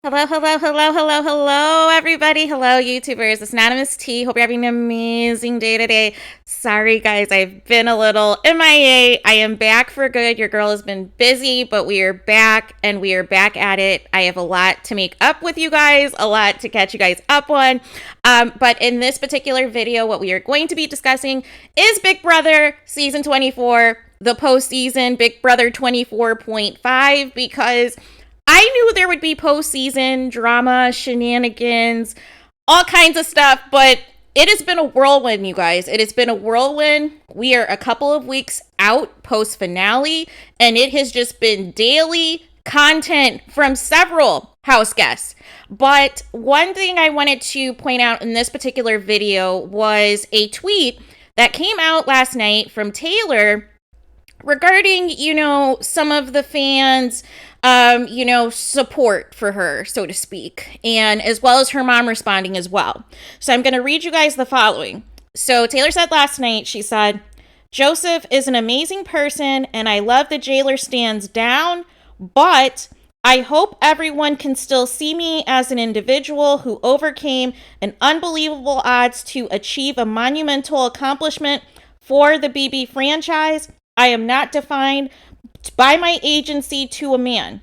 Hello, everybody. Hello, YouTubers. It's Anonymous T. Hope you're having an amazing day today. Sorry, guys, I've been a little MIA. I am back for good. Your girl has been busy, but we are back and we are back at it. I have a lot to make up with you guys, a lot to catch you guys up on. But in this particular video, what we are going to be discussing is Big Brother Season 24, the postseason, Big Brother 24.5, because I knew there would be postseason drama, shenanigans, all kinds of stuff, but it has been a whirlwind, you guys. It has been a whirlwind. We are a couple of weeks out post finale, and it has just been daily content from several house guests. But one thing I wanted to point out in this particular video was a tweet that came out last night from Taylor regarding, some of the fans' support for her, so to speak, and as well as her mom responding as well. So I'm going to read you guys the following. So Taylor said last night, she said, "Joseph is an amazing person and I love the jailer stands down, but I hope everyone can still see me as an individual who overcame an unbelievable odds to achieve a monumental accomplishment for the BB franchise. I am not defined by my agency to a man."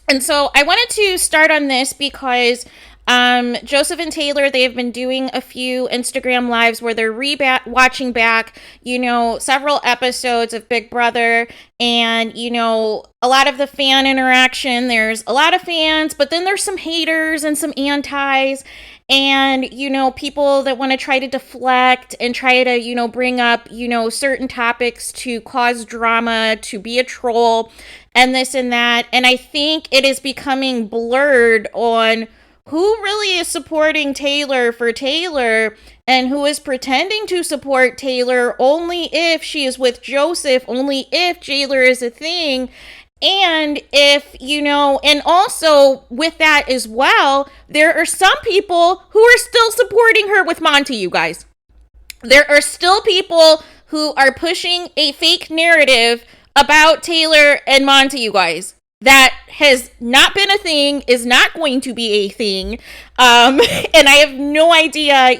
And so I wanted to start on this because Joseph and Taylor, they have been doing a few Instagram lives where they're watching back, several episodes of Big Brother and, a lot of the fan interaction. There's a lot of fans, but then there's some haters and some antis and, people that want to try to deflect and try to, bring up, certain topics to cause drama, to be a troll and this and that. And I think it is becoming blurred on who really is supporting Taylor for Taylor and who is pretending to support Taylor only if she is with Joseph, only if Jailer is a thing. And if, and also with that as well, there are some people who are still supporting her with Monty, you guys. There are still people who are pushing a fake narrative about Taylor and Monty, you guys. That has not been a thing, is not going to be a thing. And I have no idea,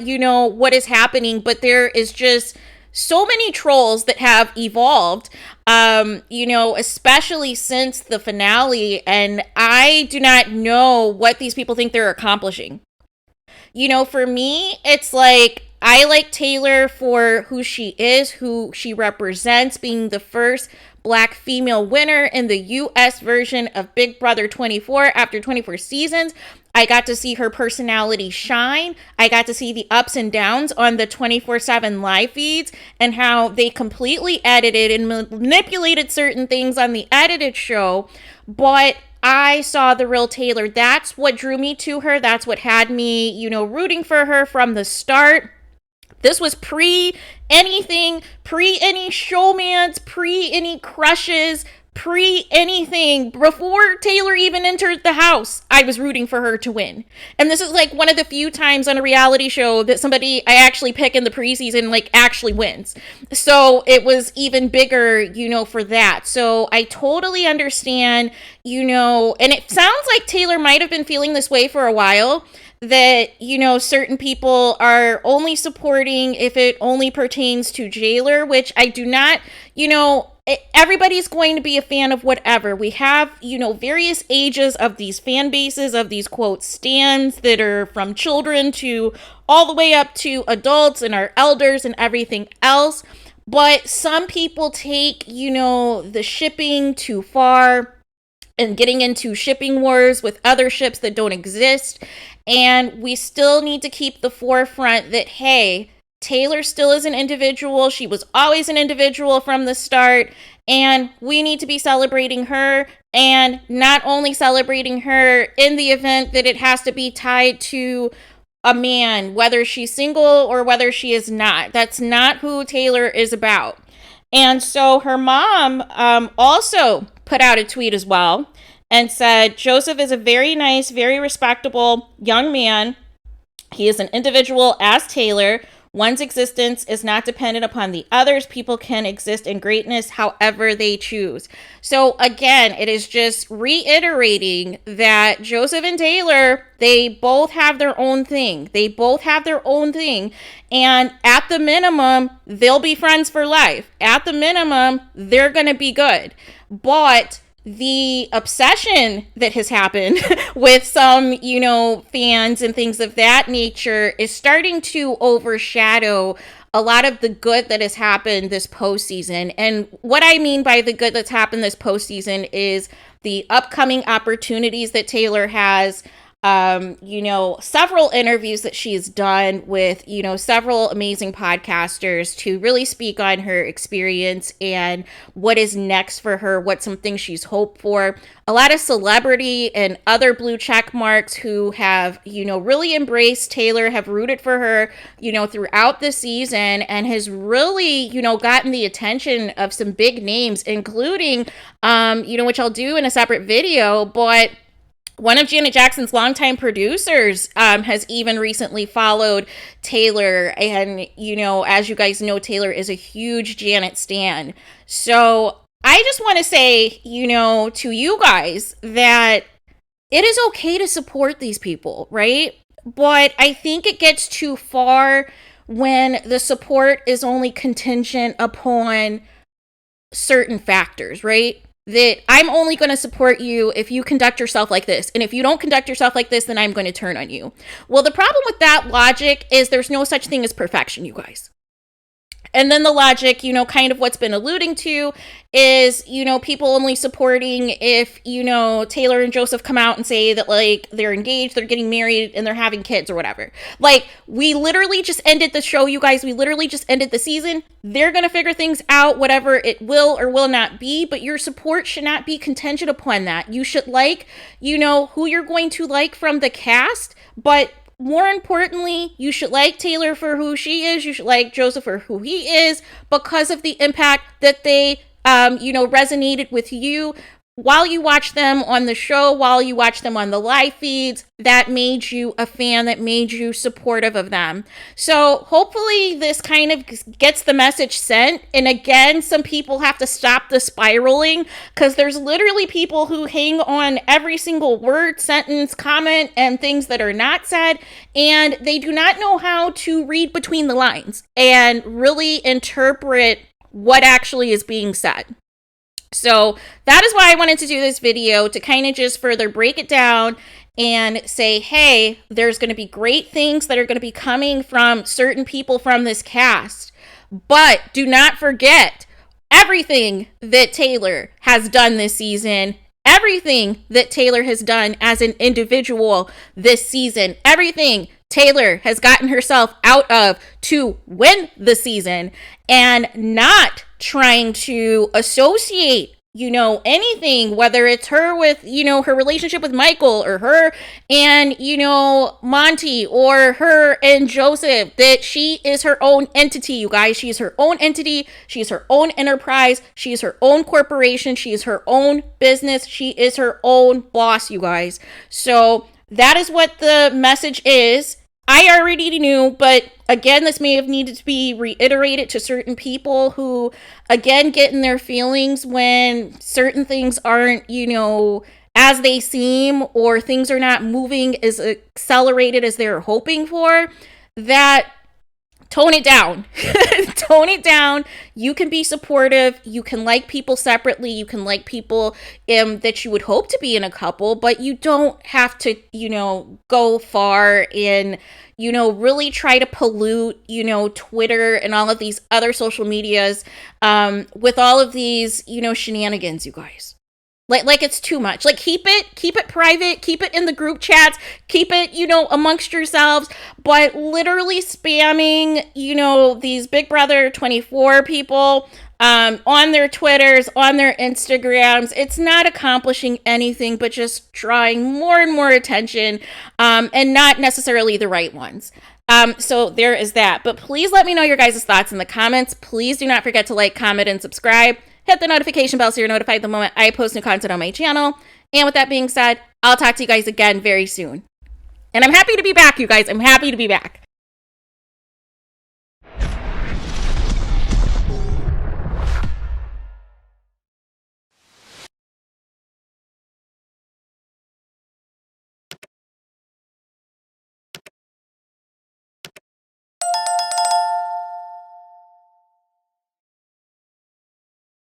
what is happening, but there is just so many trolls that have evolved, especially since the finale. And I do not know what these people think they're accomplishing. For me, it's like, I like Taylor for who she is, who she represents, being the first Black female winner in the US version of Big Brother 24 after 24 seasons. I got to see her personality shine. I got to see the ups and downs on the 24/7 live feeds and how they completely edited and manipulated certain things on the edited show. But I saw the real Taylor. That's what drew me to her. That's what had me, rooting for her from the start. This was pre-anything, pre-any showmance, pre-any crushes, pre-anything. Before Taylor even entered the house, I was rooting for her to win. And this is like one of the few times on a reality show that somebody I actually pick in the preseason actually wins. So it was even bigger, for that. So I totally understand, and it sounds like Taylor might have been feeling this way for a while. That, certain people are only supporting if it only pertains to Jailer, which I do not, everybody's going to be a fan of whatever. We have, various ages of these fan bases, of these quote stands that are from children to all the way up to adults and our elders and everything else. But some people take, the shipping too far and getting into shipping wars with other ships that don't exist. And we still need to keep the forefront that, hey, Taylor still is an individual. She was always an individual from the start. And we need to be celebrating her, and not only celebrating her in the event that it has to be tied to a man, whether she's single or whether she is not. That's not who Taylor is about. And so her mom also put out a tweet as well and said, "Joseph is a very nice, very respectable young man. He is an individual as Taylor. One's existence is not dependent upon the others. People can exist in greatness however they choose. So again, it is just reiterating that Joseph and Taylor, they both have their own thing. They both have their own thing. And at the minimum, they'll be friends for life. At the minimum, they're going to be good. But the obsession that has happened with some, fans and things of that nature is starting to overshadow a lot of the good that has happened this postseason. And what I mean by the good that's happened this postseason is the upcoming opportunities that Taylor has. Several interviews that she's done with, several amazing podcasters to really speak on her experience and what is next for her, what some things she's hoped for. A lot of celebrity and other blue check marks who have, really embraced Taylor, have rooted for her, throughout the season, and has really, gotten the attention of some big names, including, which I'll do in a separate video, but one of Janet Jackson's longtime producers has even recently followed Taylor. And, as you guys know, Taylor is a huge Janet stan. So I just want to say, to you guys that it is okay to support these people, right? But I think it gets too far when the support is only contingent upon certain factors, right? That I'm only going to support you if you conduct yourself like this. And if you don't conduct yourself like this, then I'm going to turn on you. Well, the problem with that logic is there's no such thing as perfection, you guys. And then the logic, kind of what's been alluding to is, people only supporting if, Taylor and Joseph come out and say that, like, they're engaged, they're getting married, and they're having kids or whatever. Like, we literally just ended the show, you guys. We literally just ended the season. They're going to figure things out, whatever it will or will not be. But your support should not be contingent upon that. You should like, who you're going to like from the cast, but more importantly, you should like Taylor for who she is. You should like Joseph for who he is because of the impact that they, resonated with you while you watch them on the show, while you watch them on the live feeds. That made you a fan, that made you supportive of them. So hopefully this kind of gets the message sent. And again, some people have to stop the spiraling because there's literally people who hang on every single word, sentence, comment, and things that are not said. And they do not know how to read between the lines and really interpret what actually is being said. So that is why I wanted to do this video, to kind of just further break it down and say, hey, there's going to be great things that are going to be coming from certain people from this cast. But do not forget everything that Taylor has done this season, everything that Taylor has done as an individual this season, everything Taylor has gotten herself out of to win the season, and not trying to associate, anything, whether it's her with, her relationship with Michael, or her and, Monty, or her and Joseph, that she is her own entity, you guys. She is her own entity. She is her own enterprise. She is her own corporation. She is her own business. She is her own boss, you guys. So that is what the message is. I already knew, but again, this may have needed to be reiterated to certain people who, again, get in their feelings when certain things aren't, as they seem, or things are not moving as accelerated as they're hoping for, that tone it down. Tone it down. You can be supportive. You can like people separately. You can like people that you would hope to be in a couple, but you don't have to, go far in, really try to pollute, Twitter and all of these other social medias with all of these, shenanigans, you guys. Like it's too much. Like keep it private, keep it in the group chats, keep it, amongst yourselves, but literally spamming, these Big Brother 24 people on their Twitters, on their Instagrams, it's not accomplishing anything but just drawing more and more attention and not necessarily the right ones. So there is that. But please let me know your guys' thoughts in the comments. Please do not forget to like, comment, and subscribe. Hit the notification bell so you're notified the moment I post new content on my channel. And with that being said, I'll talk to you guys again very soon. And I'm happy to be back, you guys. I'm happy to be back.